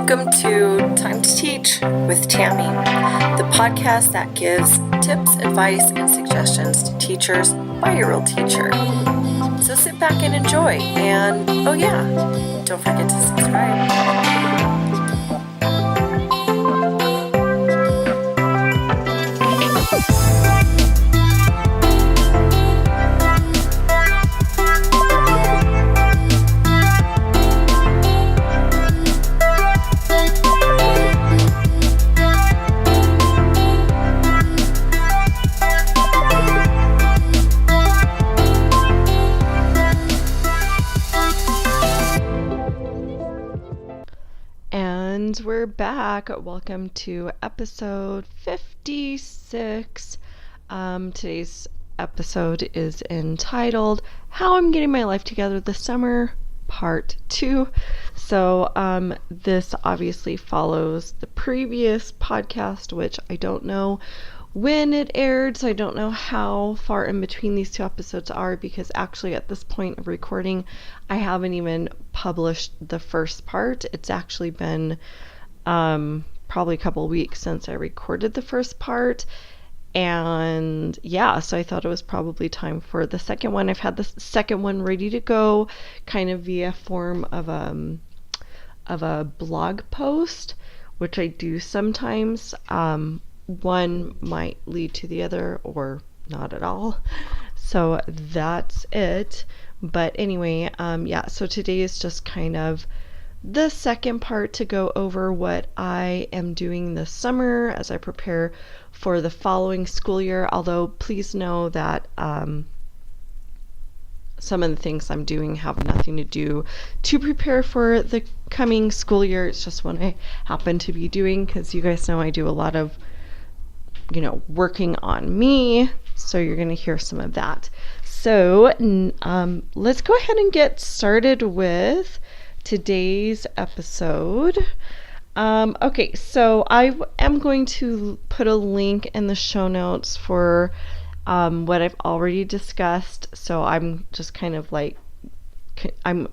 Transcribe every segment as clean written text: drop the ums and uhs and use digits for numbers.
Welcome to Time to Teach with Tammy, the podcast that gives tips, advice, and suggestions to teachers by a real teacher. So sit back and enjoy. And oh yeah, don't forget to subscribe. And we're back. Welcome to episode 56. Today's episode is entitled How I'm Getting My Life Together This Summer, Part 2. So this obviously follows the previous podcast, which I don't know when it aired, so I don't know how far in between these two episodes are, because actually at this point of recording I haven't even published the first part. It's actually been probably a couple weeks since I recorded the first part, and yeah, so I thought it was probably time for the second one. I've had the second one ready to go, kind of via form of a blog post, which I do sometimes. One might lead to the other or not at all. So that's it. But anyway, yeah, so today is just kind of the second part to go over what I am doing this summer as I prepare for the following school year. Although please know that some of the things I'm doing have nothing to do to prepare for the coming school year. It's just what I happen to be doing, because you guys know I do a lot of working on me, so you're going to hear some of that. So let's go ahead and get started with today's episode. Okay, so I am going to put a link in the show notes for what I've already discussed. So I'm just kind of like, I'm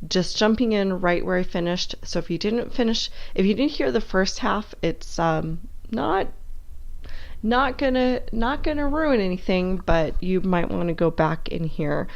just jumping in right where I finished. So if you didn't hear the first half, it's not gonna ruin anything, but you might want to go back in here.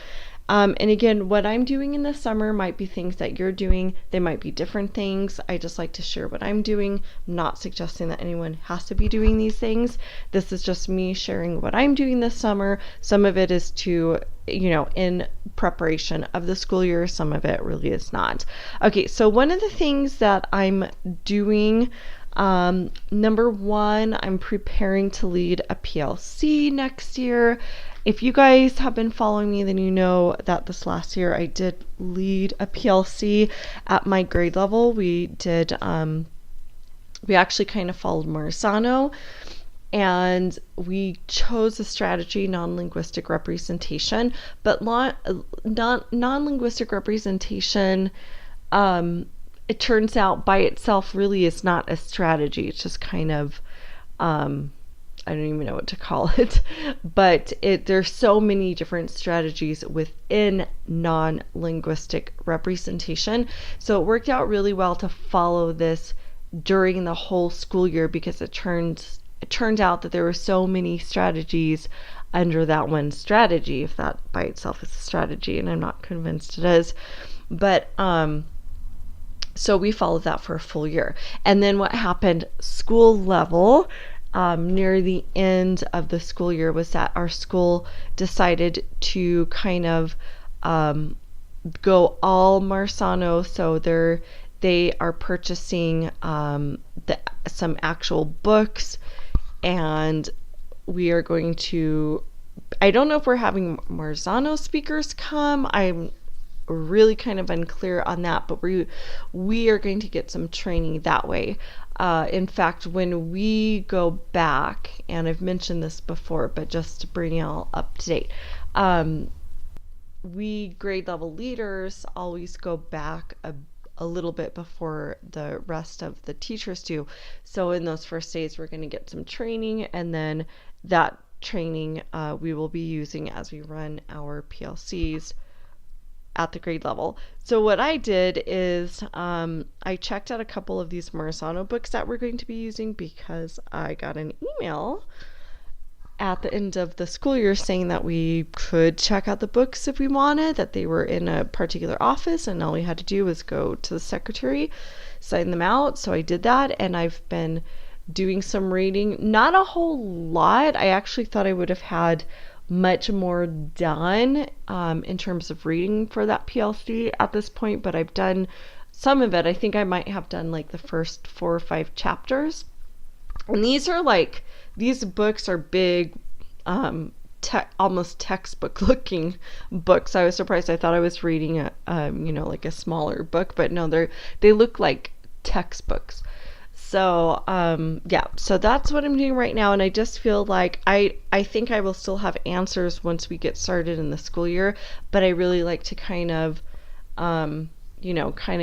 And again, what I'm doing in the summer might be things that you're doing. They might be different things. I just like to share what I'm doing. I'm not suggesting that anyone has to be doing these things. This is just me sharing what I'm doing this summer. Some of it is to, in preparation of the school year. Some of it really is not. Okay, so one of the things that I'm doing, number one, I'm preparing to lead a PLC next year. If you guys have been following me, then you know that this last year I did lead a PLC at my grade level. We actually kind of followed Marzano, and we chose a strategy, non-linguistic representation. But non-linguistic representation, it turns out by itself really is not a strategy. It's just kind of, I don't even know what to call it, but there's so many different strategies within non-linguistic representation. So it worked out really well to follow this during the whole school year, because it turned out that there were so many strategies under that one strategy, if that by itself is a strategy, and I'm not convinced it is. But so we followed that for a full year. And then what happened school level, near the end of the school year, was that our school decided to kind of go all Marzano. So they are purchasing some actual books, and we are going to, I don't know if we're having Marzano speakers come. I'm really kind of unclear on that, but we are going to get some training that way. In fact, when we go back, and I've mentioned this before, but just to bring you all up to date, we grade level leaders always go back a little bit before the rest of the teachers do. So in those first days, we're going to get some training, and then that training we will be using as we run our PLCs at the grade level. So what I did is I checked out a couple of these Marzano books that we're going to be using because I got an email at the end of the school year saying that we could check out the books if we wanted, that they were in a particular office and all we had to do was go to the secretary, sign them out. So I did that, and I've been doing some reading. Not a whole lot. I actually thought I would have had much more done in terms of reading for that PLC at this point, but I've done some of it. I think I might have done like the first 4 or 5 chapters. And these books are big, almost textbook looking books. I was surprised. I thought I was reading like a smaller book, but no, they look like textbooks. So so that's what I'm doing right now, and I just feel like I think I will still have answers once we get started in the school year, but I really like to kind of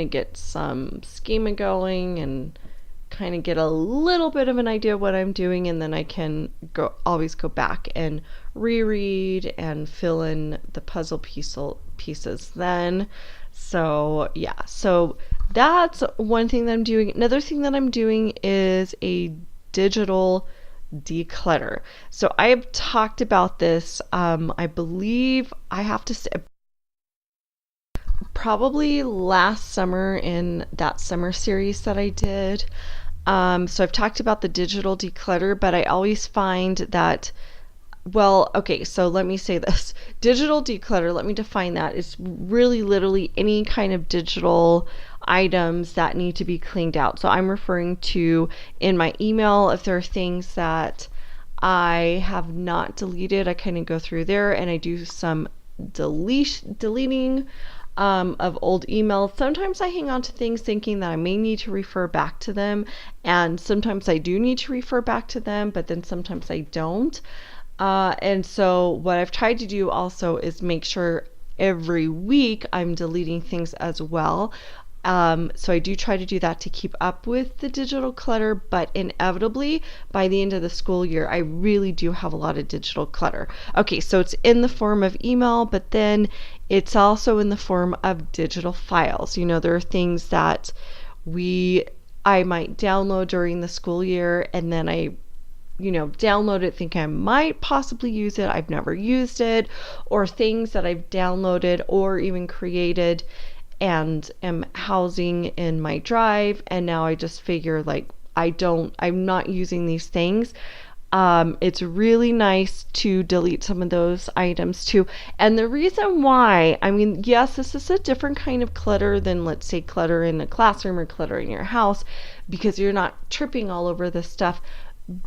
get some schema going and kind of get a little bit of an idea of what I'm doing, and then I can always go back and reread and fill in the puzzle pieces then. So yeah, so that's one thing that I'm doing. Another thing that I'm doing is a digital declutter. So I have talked about this, I believe I have to say probably last summer in that summer series that I did. So I've talked about the digital declutter, but I always find that, well, okay, so let me say this. Digital declutter, let me define that, is really literally any kind of digital items that need to be cleaned out. So I'm referring to in my email, if there are things that I have not deleted, I kind of go through there and I do some deleting of old emails. Sometimes I hang on to things thinking that I may need to refer back to them, and sometimes I do need to refer back to them, but then sometimes I don't. And so what I've tried to do also is make sure every week I'm deleting things as well. So I do try to do that to keep up with the digital clutter, but inevitably by the end of the school year, I really do have a lot of digital clutter. Okay, so it's in the form of email, but then it's also in the form of digital files. There are things that I might download during the school year, and then I download it, think I might possibly use it. I've never used it, or things that I've downloaded or even created and am housing in my drive, and now I just figure like I'm not using these things. It's really nice to delete some of those items too. And the reason why, yes, this is a different kind of clutter than, let's say, clutter in a classroom or clutter in your house, because you're not tripping all over this stuff,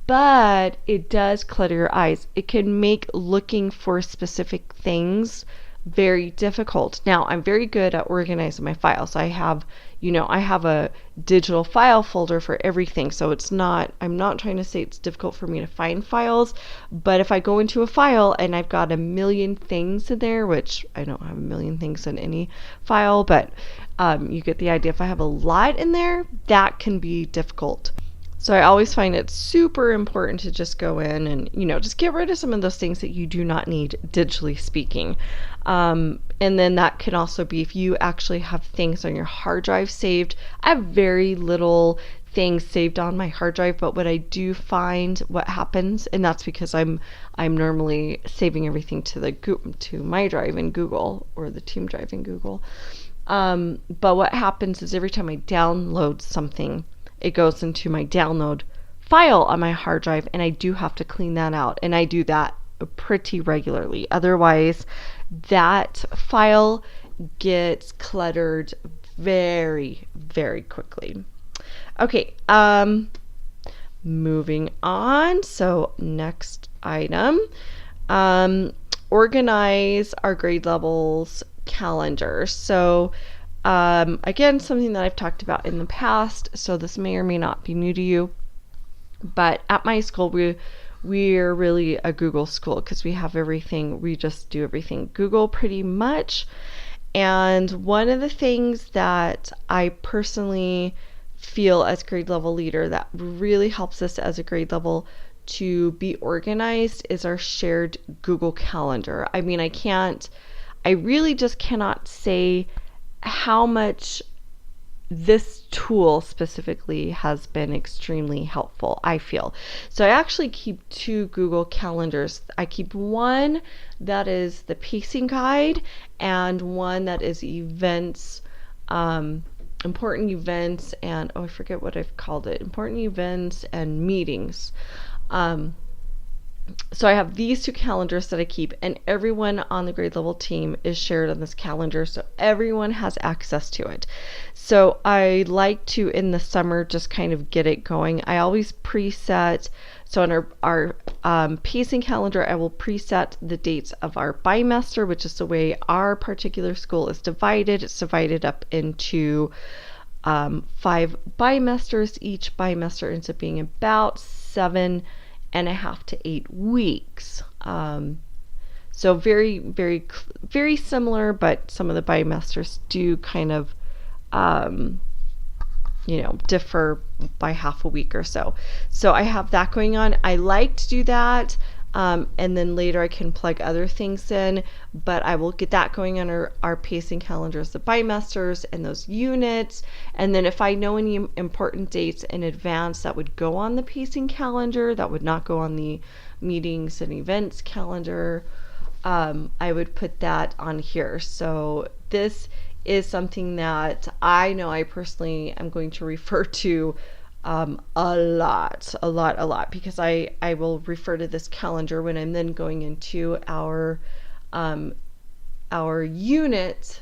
but it does clutter your eyes. It can make looking for specific things very difficult. Now, I'm very good at organizing my files. I have a digital file folder for everything. So I'm not trying to say it's difficult for me to find files, but if I go into a file and I've got a million things in there, which I don't have a million things in any file, but you get the idea. If I have a lot in there, that can be difficult. So I always find it super important to just go in and, just get rid of some of those things that you do not need, digitally speaking. And then that can also be if you actually have things on your hard drive saved. I have very little things saved on my hard drive, but what I do find, what happens, and that's because I'm normally saving everything to my drive in Google, or the team drive in Google. But what happens is every time I download something, it goes into my download file on my hard drive, and I do have to clean that out, and I do that pretty regularly. Otherwise, that file gets cluttered very, very quickly. Okay, moving on. So next item, organize our grade levels calendar. So again, something that I've talked about in the past, so this may or may not be new to you, but at my school, we're really a Google school because we just do everything Google pretty much. And one of the things that I personally feel as grade level leader that really helps us as a grade level to be organized is our shared Google Calendar. I really just cannot say how much this tool specifically has been extremely helpful, I feel. So I actually keep two Google calendars. I keep one that is the pacing guide and one that is events, important events, and I forget what I've called it, important events and meetings. So I have these two calendars that I keep, and everyone on the grade level team is shared on this calendar, so everyone has access to it. So I like to, in the summer, just kind of get it going. I always preset, so on our pacing calendar, I will preset the dates of our bimester, which is the way our particular school is divided. It's divided up into 5 bimesters. Each bimester ends up being about 7.5 to 8 weeks. So very, very, very similar, but some of the bimesters do kind of, differ by half a week or so. So I have that going on. I like to do that. And then later I can plug other things in, but I will get that going on our pacing calendars, the bimesters and those units. And then if I know any important dates in advance that would go on the pacing calendar, that would not go on the meetings and events calendar, I would put that on here. So this is something that I know I personally am going to refer to a lot, because I will refer to this calendar when I'm then going into our unit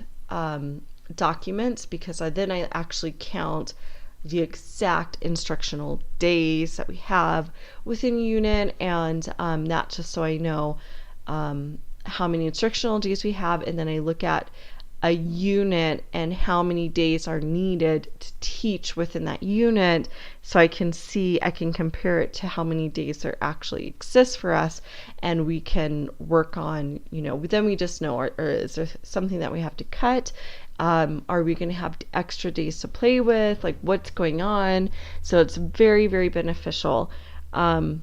documents, because then I actually count the exact instructional days that we have within a unit, and that just so I know how many instructional days we have, and then I look at a unit and how many days are needed to teach within that unit, so I can compare it to how many days there actually exist for us, and we can work on, then we just know, or is there something that we have to cut? Are we going to have extra days to play with? Like, what's going on? So it's very, very beneficial. And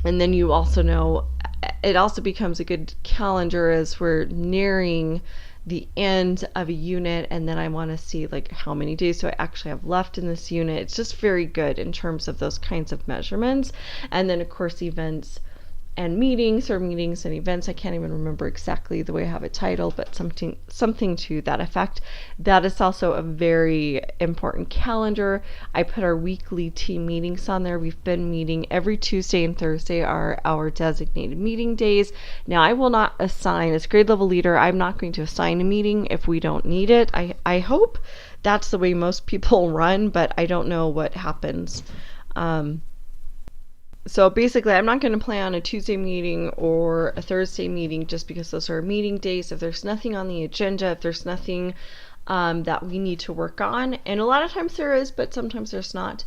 then you also know, it also becomes a good calendar as we're nearing the end of a unit, and then I want to see like how many days do I actually have left in this unit. It's just very good in terms of those kinds of measurements. And then of course events and meetings, or meetings and events, I can't even remember exactly the way I have it titled, but something to that effect. That is also a very important calendar. I put our weekly team meetings on there. We've been meeting every Tuesday and Thursday are our designated meeting days. Now I will not assign, as grade level leader, I'm not going to assign a meeting if we don't need it. I hope that's the way most people run, but I don't know what happens. So basically, I'm not going to plan a Tuesday meeting or a Thursday meeting just because those are meeting days. If there's nothing on the agenda, if there's nothing that we need to work on, and a lot of times there is, but sometimes there's not.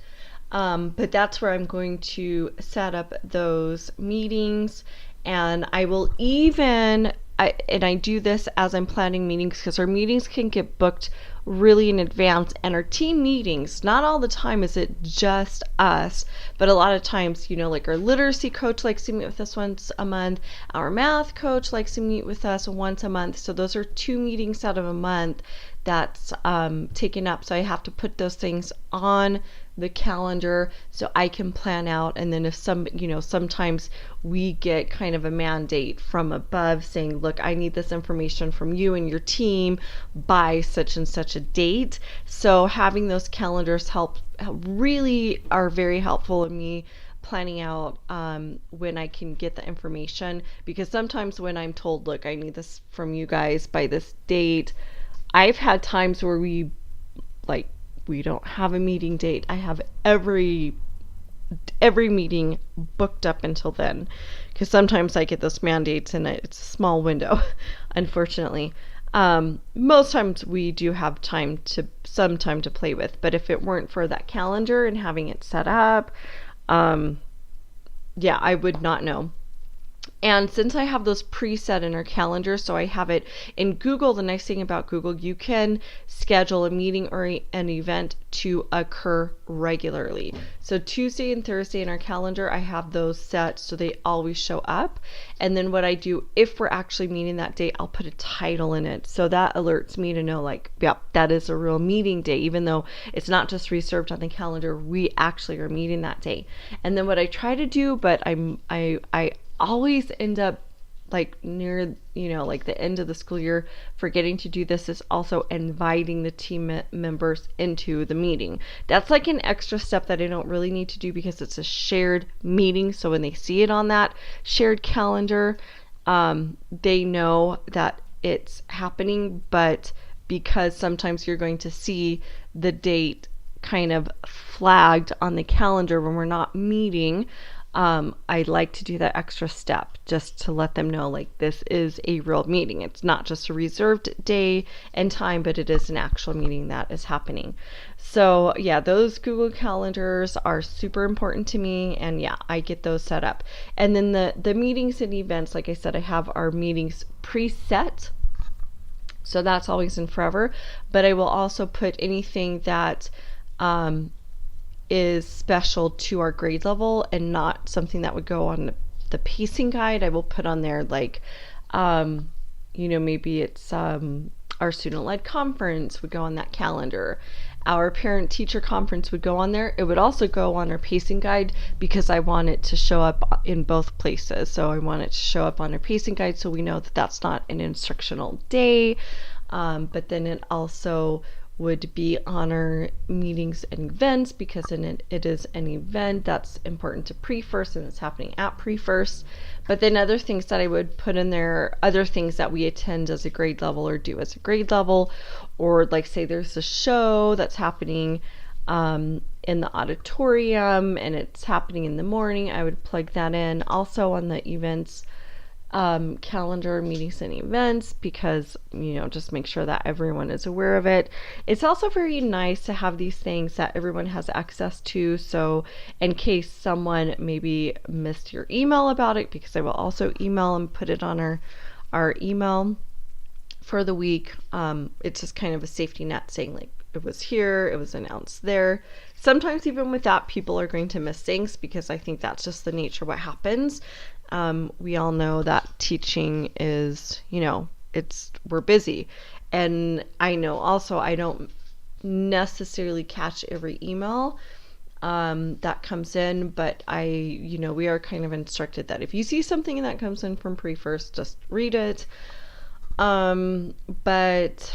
But that's where I'm going to set up those meetings, and I will even, I do this as I'm planning meetings, because our meetings can get booked really in advance, and our team meetings, not all the time is it just us, but a lot of times, like our literacy coach likes to meet with us once a month, our math coach likes to meet with us once a month, so those are 2 meetings out of a month that's taken up. So I have to put those things on the calendar so I can plan out. And then if sometimes we get kind of a mandate from above saying, look, I need this information from you and your team by such and such a date. So having those calendars really are very helpful in me planning out when I can get the information, because sometimes when I'm told, look, I need this from you guys by this date, I've had times where we don't have a meeting date. I have every meeting booked up until then, because sometimes I get those mandates and it's a small window, unfortunately. Most times we do have some time to play with, but if it weren't for that calendar and having it set up, I would not know. And since I have those preset in our calendar, so I have it in Google, the nice thing about Google, you can schedule a meeting or an event to occur regularly. So Tuesday and Thursday in our calendar, I have those set so they always show up. And then what I do, if we're actually meeting that day, I'll put a title in it. So that alerts me to know, like, yep, that is a real meeting day, even though it's not just reserved on the calendar, we actually are meeting that day. And then what I try to do, but I always end up like near, like the end of the school year, forgetting to do this, is also inviting the team members into the meeting. That's like an extra step that I don't really need to do because it's a shared meeting. So when they see it on that shared calendar, they know that it's happening. But because sometimes you're going to see the date kind of flagged on the calendar when we're not meeting, I like to do that extra step just to let them know, like, this is a real meeting. It's not just a reserved day and time, but it is an actual meeting that is happening. So yeah, those Google calendars are super important to me, and yeah, I get those set up. And then the meetings and events, like I said, I have our meetings preset. So that's always and forever, but I will also put anything that is special to our grade level and not something that would go on the pacing guide. I will put on there, like, maybe it's our student-led conference would go on that calendar. Our parent-teacher conference would go on there. It would also go on our pacing guide because I want it to show up in both places. So I want it to show up on our pacing guide so we know that that's not an instructional day. But then it also would be on our meetings and events because it is an event that's important to pre-first and it's happening at pre-first. But then other things that I would put in there, other things that we attend as a grade level or do as a grade level, or like say there's a show that's happening in the auditorium and it's happening in the morning, I would plug that in. Also on the events calendar, meetings and events, because just make sure that everyone is aware of it. It's also very nice to have these things that everyone has access to, so in case someone maybe missed your email about it, because I will also email and put it on our email for the week, it's just kind of a safety net saying, like, it was here, it was announced there. Sometimes even with that, people are going to miss things because I think that's just the nature of what happens. We all know that teaching is, we're busy. And I know also I don't necessarily catch every email that comes in, but we are kind of instructed that if you see something that comes in from pre-first, just read it. But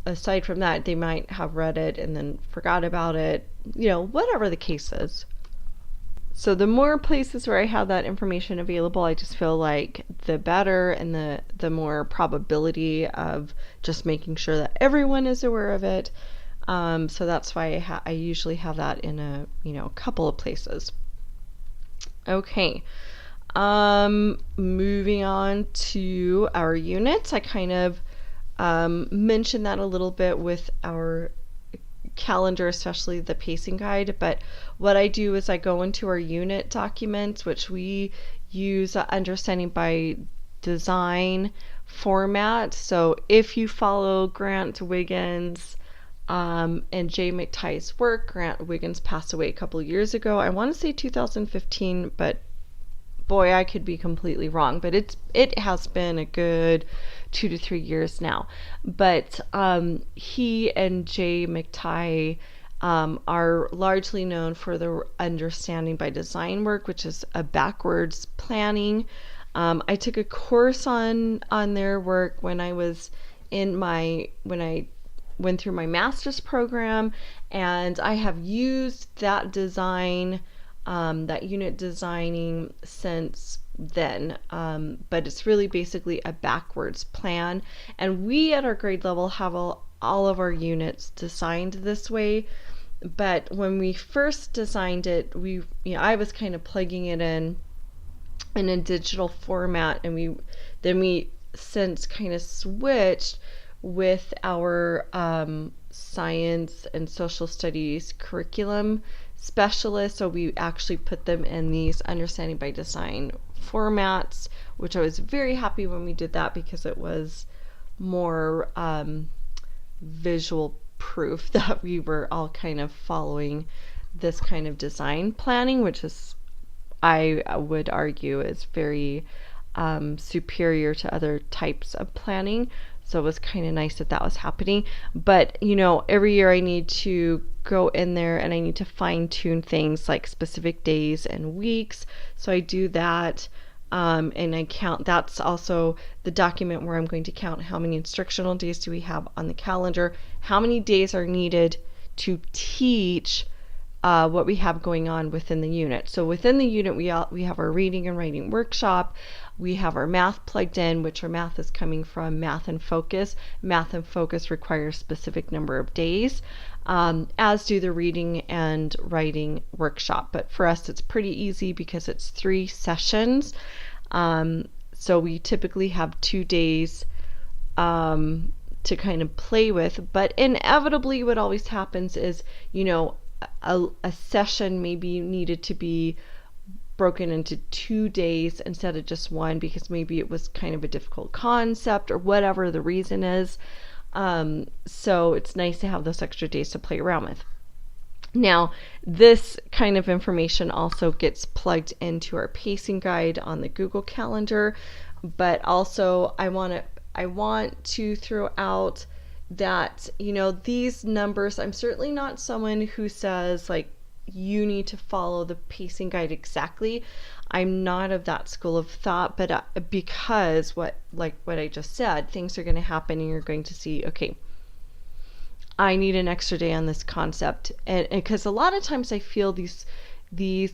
aside from that, they might have read it and then forgot about it, whatever the case is. So the more places where I have that information available, I just feel like the better, and the more probability of just making sure that everyone is aware of it. So that's why I usually have that in a couple of places. Okay. Moving on to our units. I kind of mentioned that a little bit with our calendar, especially the pacing guide, but what I do is I go into our unit documents, which we use Understanding by Design format. So if you follow Grant Wiggins and Jay McTighe's work, Grant Wiggins passed away a couple years ago. I want to say 2015, but boy, I could be completely wrong, but it has been a good 2 to 3 years now. But he and Jay McTighe are largely known for their Understanding by Design work, which is a backwards planning. I took a course on their work when I went through my master's program, and I have used that design, that unit designing since then, but it's really basically a backwards plan, and we at our grade level have all of our units designed this way. But when we first designed it, I was kind of plugging it in a digital format, and we since kind of switched with our science and social studies curriculum specialists, so we actually put them in these Understanding by Design formats, which I was very happy when we did that because it was more visual proof that we were all kind of following this kind of design planning, which is, I would argue, is very superior to other types of planning. So it was kind of nice that that was happening. But, every year I need to go in there and I need to fine tune things like specific days and weeks. So I do that. And I count, that's also the document where I'm going to count how many instructional days do we have on the calendar, how many days are needed to teach what we have going on within the unit. So within the unit, we have our reading and writing workshop. We have our math plugged in, which our math is coming from Math and Focus. Math and Focus requires a specific number of days, as do the reading and writing workshop. But for us, it's pretty easy because it's 3 sessions. So we typically have 2 days to kind of play with. But inevitably, what always happens is, a session maybe needed to be broken into 2 days instead of just 1 because maybe it was kind of a difficult concept or whatever the reason is. So it's nice to have those extra days to play around with. Now, this kind of information also gets plugged into our pacing guide on the Google Calendar, but also I want to throw out that, these numbers, I'm certainly not someone who says like you need to follow the pacing guide exactly. I'm not of that school of thought, but because what I just said, things are going to happen and you're going to see, okay, I need an extra day on this concept. And because a lot of times I feel these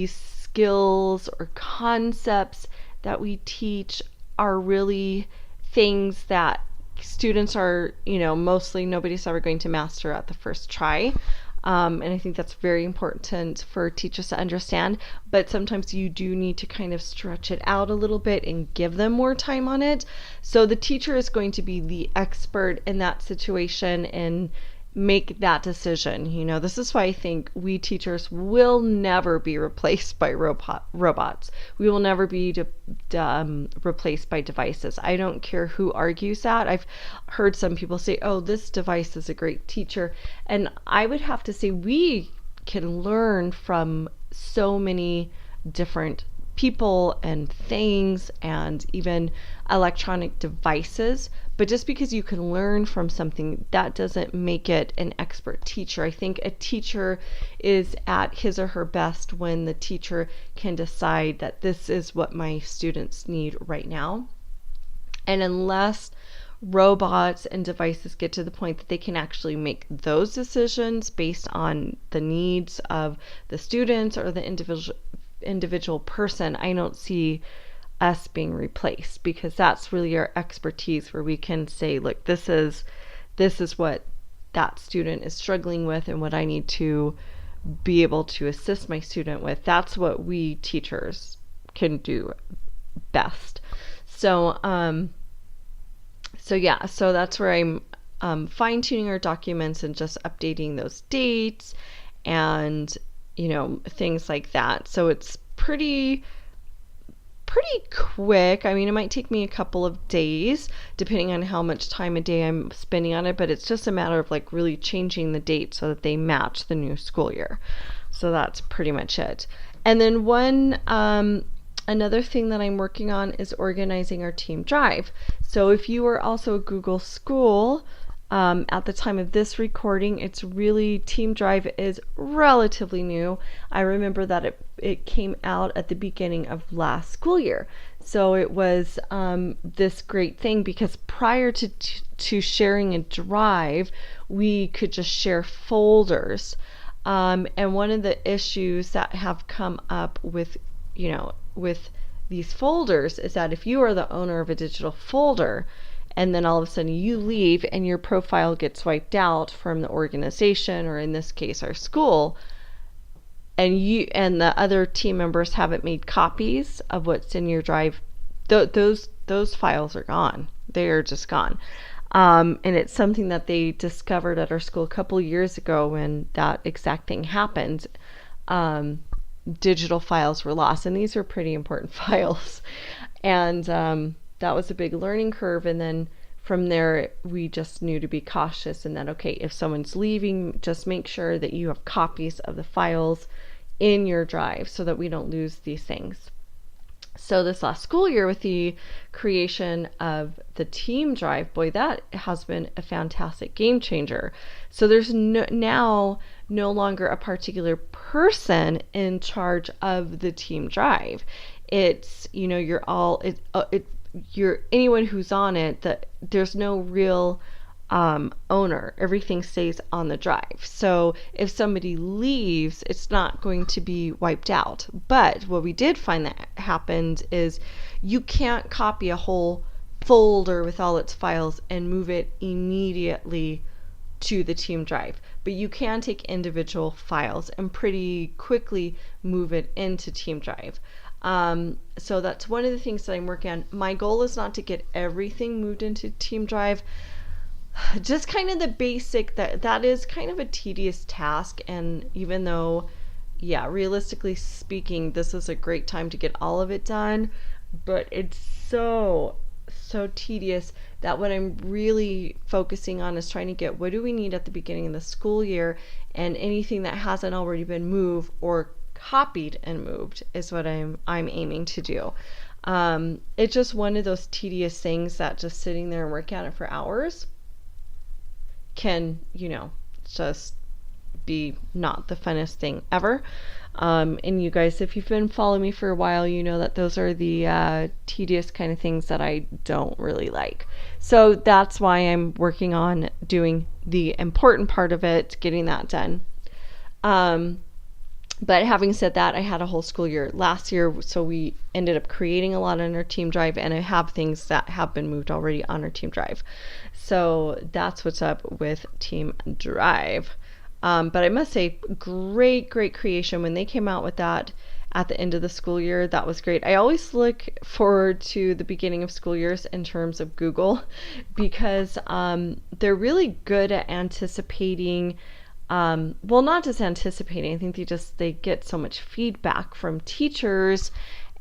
skills or concepts that we teach are really things that students are, mostly nobody's ever going to master at the first try. And I think that's very important for teachers to understand. But sometimes you do need to kind of stretch it out a little bit and give them more time on it. So the teacher is going to be the expert in that situation and make that decision. This is why I think we teachers will never be replaced by robots. We will never be replaced by devices. I don't care who argues that. I've heard some people say, oh, this device is a great teacher. And I would have to say we can learn from so many different people and things and even electronic devices. But just because you can learn from something, that doesn't make it an expert teacher. I think a teacher is at his or her best when the teacher can decide that this is what my students need right now. And unless robots and devices get to the point that they can actually make those decisions based on the needs of the students or the individual person, I don't see us being replaced, because that's really our expertise where we can say, look, this is what that student is struggling with and what I need to be able to assist my student with. That's what we teachers can do best. So so that's where I'm fine-tuning our documents and just updating those dates and things like that. So it's pretty quick. I mean, it might take me a couple of days depending on how much time a day I'm spending on it, but it's just a matter of like really changing the date so that they match the new school year. So that's pretty much it. And then another thing that I'm working on is organizing our team drive. So if you are also a Google School, at the time of this recording, it's really, Team Drive is relatively new. I remember that it came out at the beginning of last school year. So it was this great thing because prior to sharing a drive, we could just share folders. And one of the issues that have come up with these folders is that if you are the owner of a digital folder, and then all of a sudden you leave and your profile gets wiped out from the organization, or in this case our school, and the other team members haven't made copies of what's in your drive, those files are gone. They are just gone. And it's something that they discovered at our school a couple years ago when that exact thing happened. digital files were lost, and these are pretty important files. And that was a big learning curve. And then from there, we just knew to be cautious, and that, okay, if someone's leaving, just make sure that you have copies of the files in your drive so that we don't lose these things. So this last school year, with the creation of the team drive, boy, that has been a fantastic game changer. So there's now no longer a particular person in charge of the team drive. It's, you're all, you're anyone who's on it, that there's no real owner. Everything stays on the drive. So if somebody leaves, it's not going to be wiped out. But what we did find that happened is you can't copy a whole folder with all its files and move it immediately to the team drive. But you can take individual files and pretty quickly move it into team drive. So that's one of the things that I'm working on. My goal is not to get everything moved into team drive, just kind of the basic. That is kind of a tedious task, and even though, yeah, realistically speaking, this is a great time to get all of it done, but it's so tedious that what I'm really focusing on is trying to get, what do we need at the beginning of the school year, and anything that hasn't already been moved or copied and moved is what I'm aiming to do. It's just one of those tedious things that just sitting there and working on it for hours can, just be not the funnest thing ever. And you guys, if you've been following me for a while, you know that those are the tedious kind of things that I don't really like. So that's why I'm working on doing the important part of it, getting that done. But having said that, I had a whole school year last year, so we ended up creating a lot on our team drive, and I have things that have been moved already on our team drive. So that's what's up with team drive. But I must say, great creation when they came out with that at the end of the school year. That was great. I always look forward to the beginning of school years in terms of Google, because they're really good at anticipating. Well, not just anticipating. I think they get so much feedback from teachers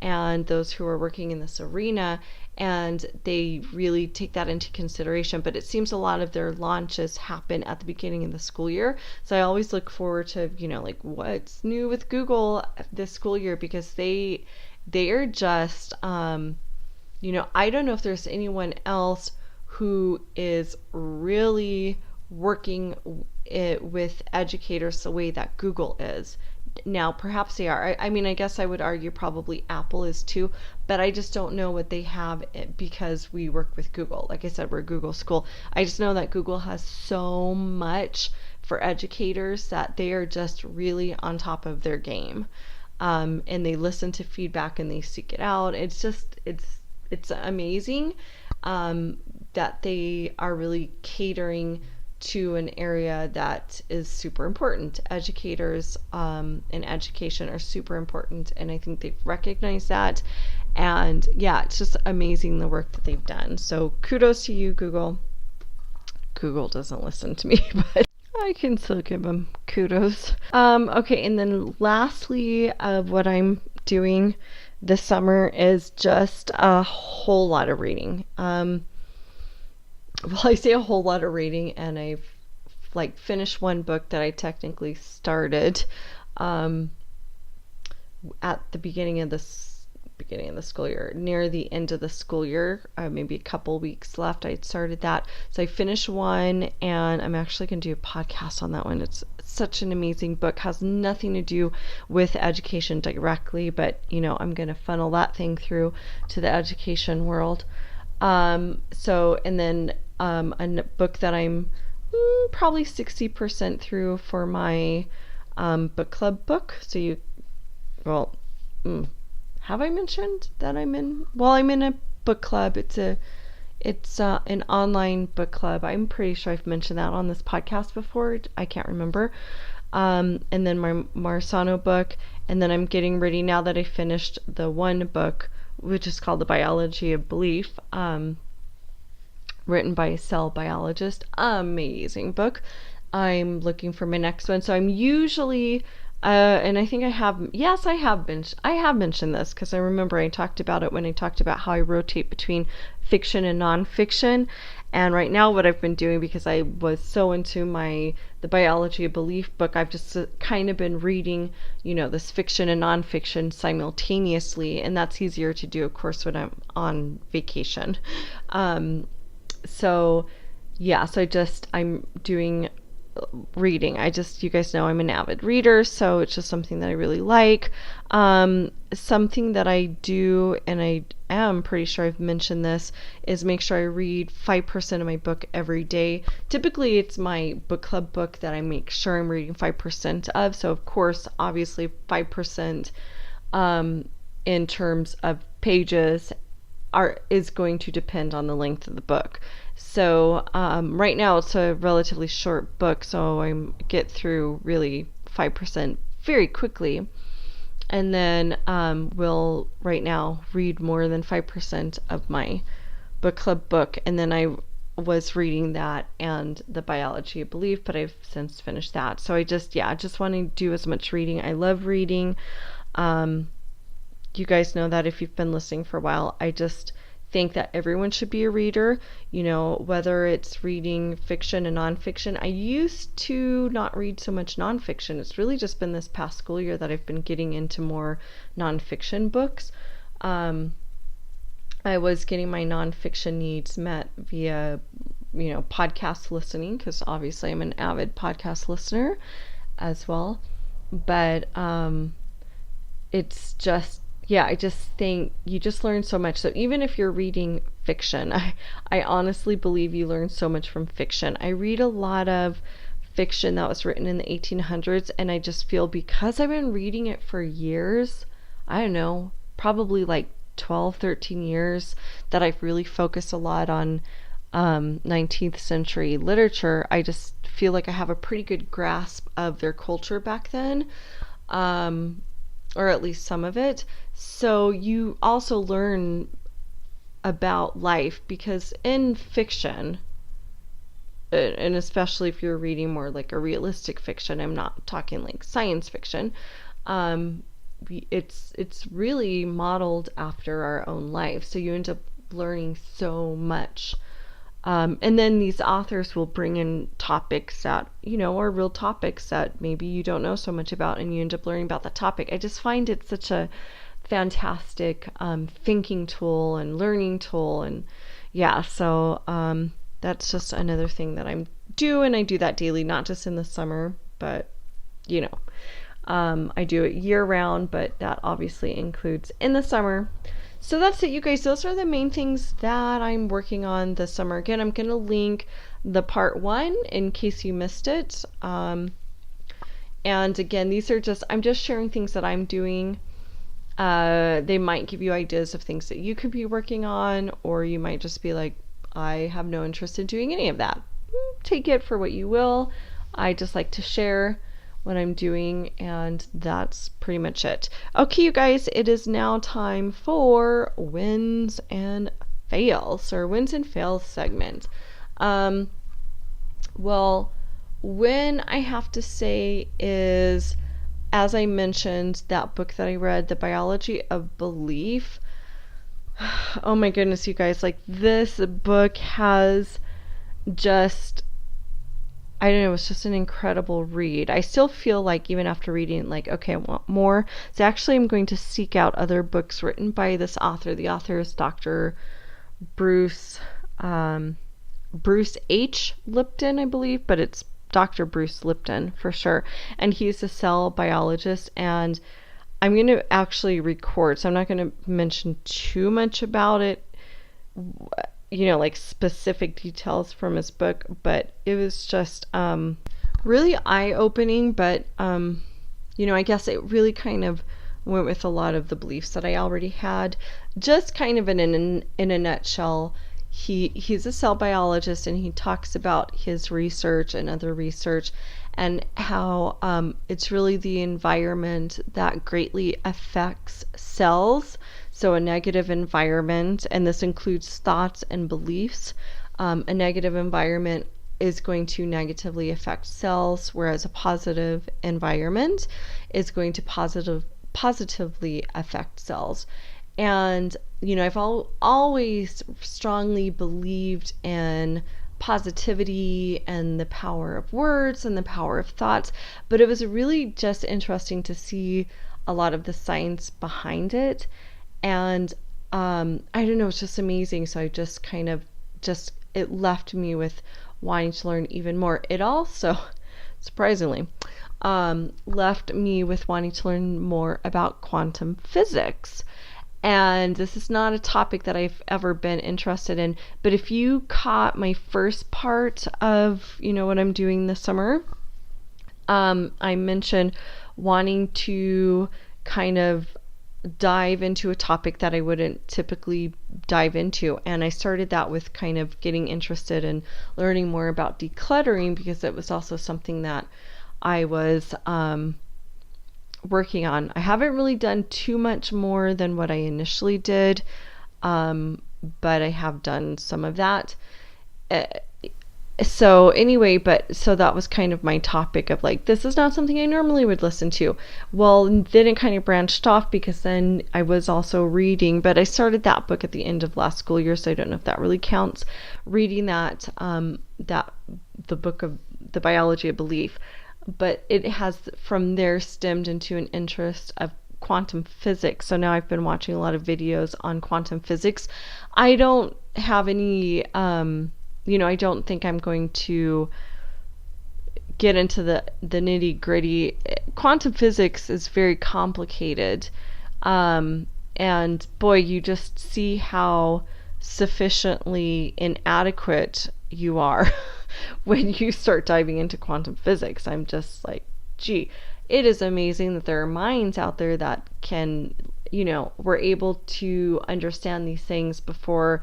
and those who are working in this arena, and they really take that into consideration. But it seems a lot of their launches happen at the beginning of the school year. So I always look forward to, like, what's new with Google this school year, because they are just, I don't know if there's anyone else who is really working with educators the way that Google is. Now, perhaps they are. I mean, I guess I would argue probably Apple is too, but I just don't know what they have, because we work with Google. Like I said, we're a Google school. I just know that Google has so much for educators that they are just really on top of their game. And they listen to feedback and they seek it out. It's just, it's amazing that they are really catering to an area that is super important. Educators and education are super important, and I think they've recognized that. And yeah, it's just amazing the work that they've done. So kudos to you, Google. Google doesn't listen to me, but I can still give them kudos. Okay, and then lastly, what I'm doing this summer is just a whole lot of reading. Well, I say a whole lot of reading, and I've finished one book that I technically started at the beginning of the school year, near the end of the school year, maybe a couple weeks left. I started that, so I finished one, and I'm actually going to do a podcast on that one. It's such an amazing book. Has nothing to do with education directly, but I'm going to funnel that thing through to the education world. And then a book that I'm probably 60% through for my book club book. So have I mentioned that I'm in? Well, I'm in a book club. It's an online book club. I'm pretty sure I've mentioned that on this podcast before. I can't remember. And then my Marsano book, and then I'm getting ready now that I finished the one book, which is called The Biology of Belief, written by a cell biologist. Amazing book. I'm looking for my next one. So I'm usually, and I think I have, yes, I have mentioned this because I remember I talked about it when I talked about how I rotate between fiction and nonfiction. And right now, what I've been doing, because I was so into the biology of belief book, I've just kind of been reading, this fiction and nonfiction simultaneously, and that's easier to do, of course, when I'm on vacation. Um, so yeah, so I'm doing reading. You guys know I'm an avid reader, so it's just something that I really like. Something that I do, and I am pretty sure I've mentioned this, is make sure I read 5% of my book every day. Typically, it's my book club book that I make sure I'm reading 5% of. So, of course, obviously, 5% in terms of pages is going to depend on the length of the book. So right now it's a relatively short book, so I get through really 5% very quickly, and then will right now read more than 5% of my book club book, and then I was reading that and the biology of belief, but I've since finished that. So I just want to do as much reading. I love reading. You guys know that if you've been listening for a while. I just think that everyone should be a reader, whether it's reading fiction and nonfiction. I used to not read so much nonfiction. It's really just been this past school year that I've been getting into more nonfiction books. I was getting my nonfiction needs met via, podcast listening, because obviously I'm an avid podcast listener as well. But it's just, yeah, I just think you just learn so much. So even if you're reading fiction, I honestly believe you learn so much from fiction. I read a lot of fiction that was written in the 1800s, and I just feel because I've been reading it for years, I don't know, probably like 12, 13 years, that I've really focused a lot on 19th century literature. I just feel like I have a pretty good grasp of their culture back then. Or at least some of it. So you also learn about life, because in fiction, and especially if you're reading more like a realistic fiction, I'm not talking like science fiction, it's really modeled after our own life. So you end up learning so much. And then these authors will bring in topics that, are real topics that maybe you don't know so much about, and you end up learning about the topic. I just find it such a fantastic thinking tool and learning tool. And yeah, so that's just another thing that I'm doing. I do that daily, not just in the summer, but, I do it year round, but that obviously includes in the summer. So that's it, you guys. Those are the main things that I'm working on this summer. Again, I'm going to link the part 1 in case you missed it. And again, I'm just sharing things that I'm doing. They might give you ideas of things that you could be working on, or you might just be like, I have no interest in doing any of that. Take it for what you will. I just like to share what I'm doing, and that's pretty much it. Okay, you guys, it is now time for wins and fails, or wins and fails segment. Well, win, I have to say, is, as I mentioned, that book that I read, The Biology of Belief. Oh my goodness, you guys, like, this book has just, I don't know, it's just an incredible read. I still feel like, even after reading it, like, okay, I want more. So actually, I'm going to seek out other books written by this author. The author is Dr. Bruce H. Lipton, I believe, but it's Dr. Bruce Lipton for sure. And he's a cell biologist, and I'm going to actually record, so I'm not going to mention too much about it, like specific details from his book, but it was just really eye-opening. But I guess it really kind of went with a lot of the beliefs that I already had. Just kind of in a nutshell, he's a cell biologist, and he talks about his research and other research, and how it's really the environment that greatly affects cells. So a negative environment, and this includes thoughts and beliefs, a negative environment is going to negatively affect cells, whereas a positive environment is going to positively affect cells. And I've always strongly believed in positivity and the power of words and the power of thoughts, but it was really just interesting to see a lot of the science behind it. And I don't know, it's just amazing. So I just kind of just it left me with wanting to learn even more. It also, surprisingly, left me with wanting to learn more about quantum physics. And this is not a topic that I've ever been interested in, but if you caught my first part of what I'm doing this summer, I mentioned wanting to kind of dive into a topic that I wouldn't typically dive into. And I started that with kind of getting interested in learning more about decluttering, because it was also something that I was working on. I haven't really done too much more than what I initially did, but I have done some of that. So anyway, so that was kind of my topic of like, this is not something I normally would listen to. Well, then it kind of branched off, because then I was also reading, but I started that book at the end of last school year, so I don't know if that really counts. Reading that the book of the biology of belief, but it has from there stemmed into an interest of quantum physics. So now I've been watching a lot of videos on quantum physics. I don't have any I don't think I'm going to get into the nitty gritty. Quantum physics is very complicated. And boy, you just see how sufficiently inadequate you are when you start diving into quantum physics. I'm just like, gee, it is amazing that there are minds out there that can, were able to understand these things before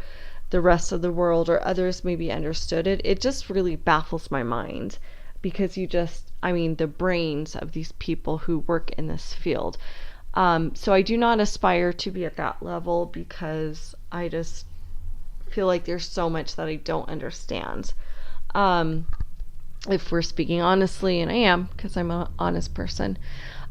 the rest of the world or others maybe understood it. It just really baffles my mind, because the brains of these people who work in this field. So I do not aspire to be at that level, because I just feel like there's so much that I don't understand. If we're speaking honestly, and I am, because I'm an honest person.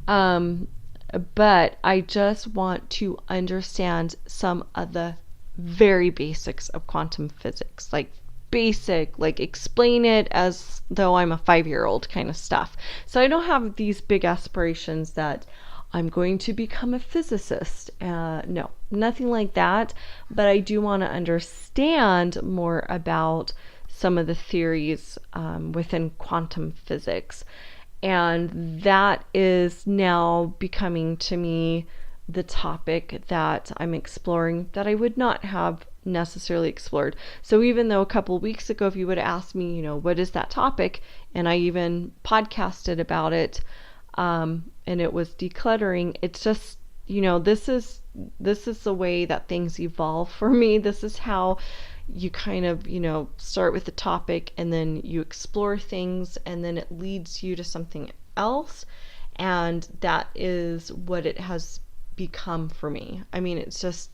But I just want to understand some of the very basics of quantum physics, like explain it as though I'm a 5-year-old kind of stuff. So I don't have these big aspirations that I'm going to become a physicist. No, nothing like that. But I do want to understand more about some of the theories within quantum physics. And that is now becoming to me the topic that I'm exploring that I would not have necessarily explored. So even though a couple of weeks ago, if you would have asked me, what is that topic? And I even podcasted about it, and it was decluttering. It's just, this is the way that things evolve for me. This is how you kind of, start with the topic, and then you explore things, and then it leads you to something else. And that is what it has become for me. It's just,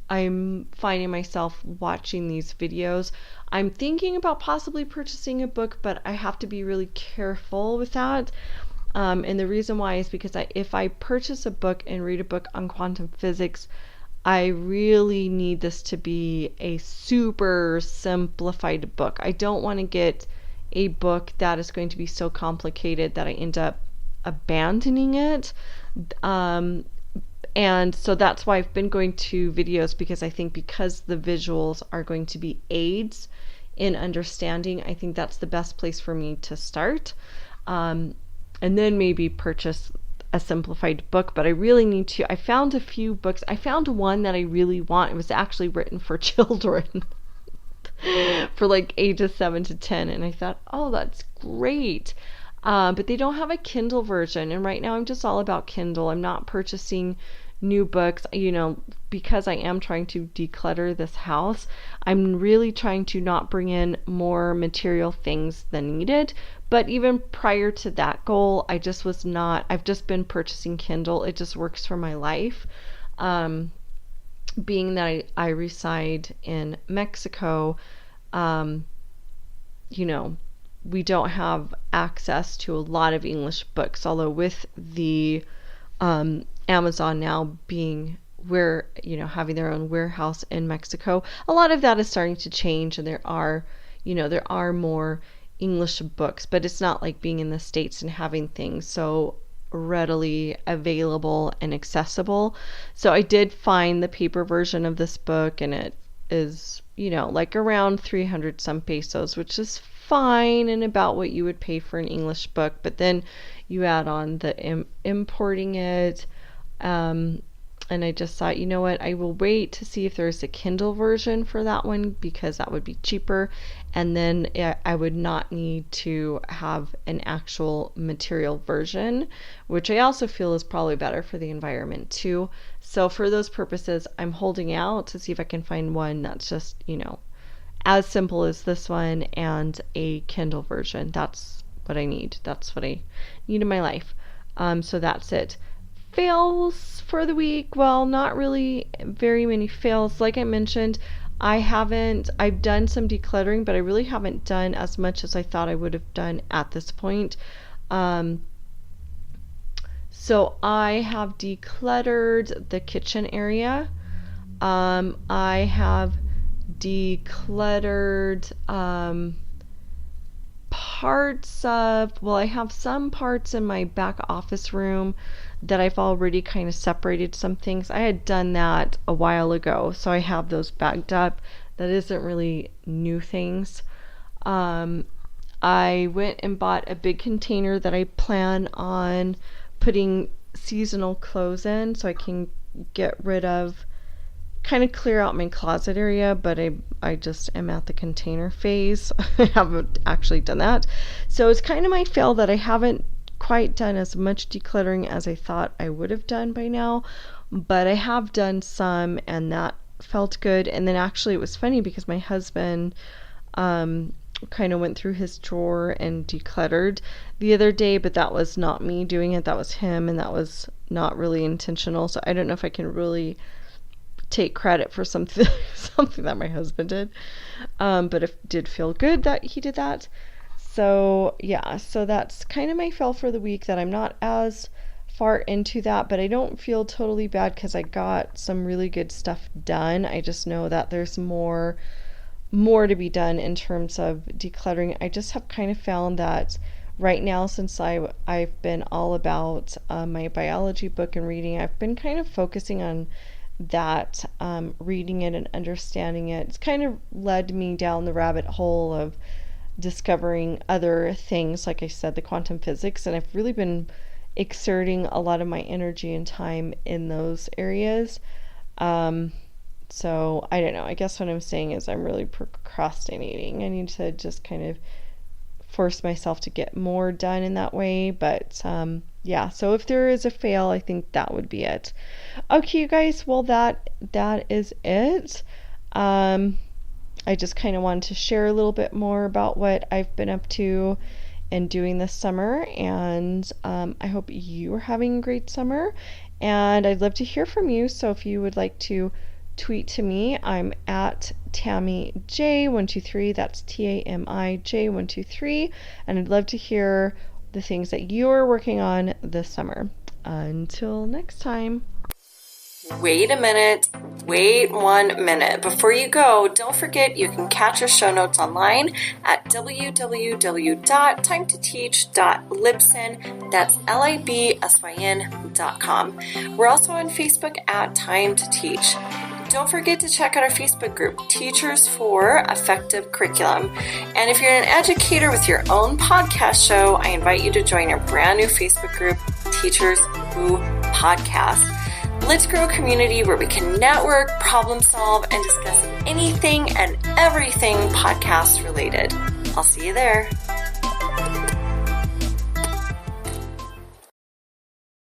I'm finding myself watching these videos. I'm thinking about possibly purchasing a book, but I have to be really careful with that. And the reason why is because if I purchase a book and read a book on quantum physics, I really need this to be a super simplified book. I don't want to get a book that is going to be so complicated that I end up abandoning it. And so that's why I've been going to videos, because I think because the visuals are going to be aids in understanding, I think that's the best place for me to start. And then maybe purchase a simplified book. But I really need to. I found a few books. I found one that I really want. It was actually written for children for like ages 7 to 10. And I thought, oh, that's great. But they don't have a Kindle version. And right now I'm just all about Kindle. I'm not purchasing new books, because I am trying to declutter this house. I'm really trying to not bring in more material things than needed. But even prior to that goal, I've just been purchasing Kindle. It just works for my life. Being that I reside in Mexico, we don't have access to a lot of English books, although with the Amazon now being where, having their own warehouse in Mexico, a lot of that is starting to change, and there are more English books, but it's not like being in the States and having things so readily available and accessible. So I did find the paper version of this book, and it is, like around 300 some pesos, which is fine and about what you would pay for an English book. But then you add on the importing it, and I just thought, you know what, I will wait to see if there's a Kindle version for that one, because that would be cheaper, and then I would not need to have an actual material version, which I also feel is probably better for the environment too. So for those purposes, I'm holding out to see if I can find one that's just, as simple as this one, and a Kindle version. That's what I need. That's what I need in my life. So that's it. Fails for the week. Well, not really very many fails. Like I mentioned, I've done some decluttering, but I really haven't done as much as I thought I would have done at this point. So I have decluttered the kitchen area. I have decluttered I have some parts in my back office room that I've already kind of separated some things. I had done that a while ago, so I have those bagged up. That isn't really new things. I went and bought a big container that I plan on putting seasonal clothes in, so I can get rid of, kind of clear out my closet area, but I just am at the container phase. I haven't actually done that. So it's kind of my fail that I haven't quite done as much decluttering as I thought I would have done by now, but I have done some, and that felt good. And then actually it was funny because my husband kind of went through his drawer and decluttered the other day, but that was not me doing it. That was him, and that was not really intentional. So I don't know if I can really take credit for something that my husband did, but it did feel good that he did that. So yeah, so that's kind of my fail for the week, that I'm not as far into that, but I don't feel totally bad because I got some really good stuff done. I just know that there's more to be done in terms of decluttering. I just have kind of found that right now, since I've been all about my biology book and reading, I've been kind of focusing on that, reading it and understanding it. It's kind of led me down the rabbit hole of discovering other things, like I said, the quantum physics, and I've really been exerting a lot of my energy and time in those areas. So I don't know, I guess what I'm saying is I'm really procrastinating. I need to just kind of force myself to get more done in that way, but yeah, so if there is a fail, I think that would be it. Okay, you guys, well, that is it. I just kind of wanted to share a little bit more about what I've been up to and doing this summer, and I hope you are having a great summer, and I'd love to hear from you. So if you would like to tweet to me, I'm at TamiJ123. That's TAMIJ123, and I'd love to hear the things that you're working on this summer. Until next time. Wait a minute. Wait 1 minute. Before you go, don't forget you can catch our show notes online at www.timetoteach.libsyn. That's libsyn.com. We're also on Facebook at Time to Teach. Don't forget to check out our Facebook group, Teachers for Effective Curriculum. And if you're an educator with your own podcast show, I invite you to join our brand new Facebook group, Teachers Who Podcast. Let's grow a community where we can network, problem solve, and discuss anything and everything podcast related. I'll see you there.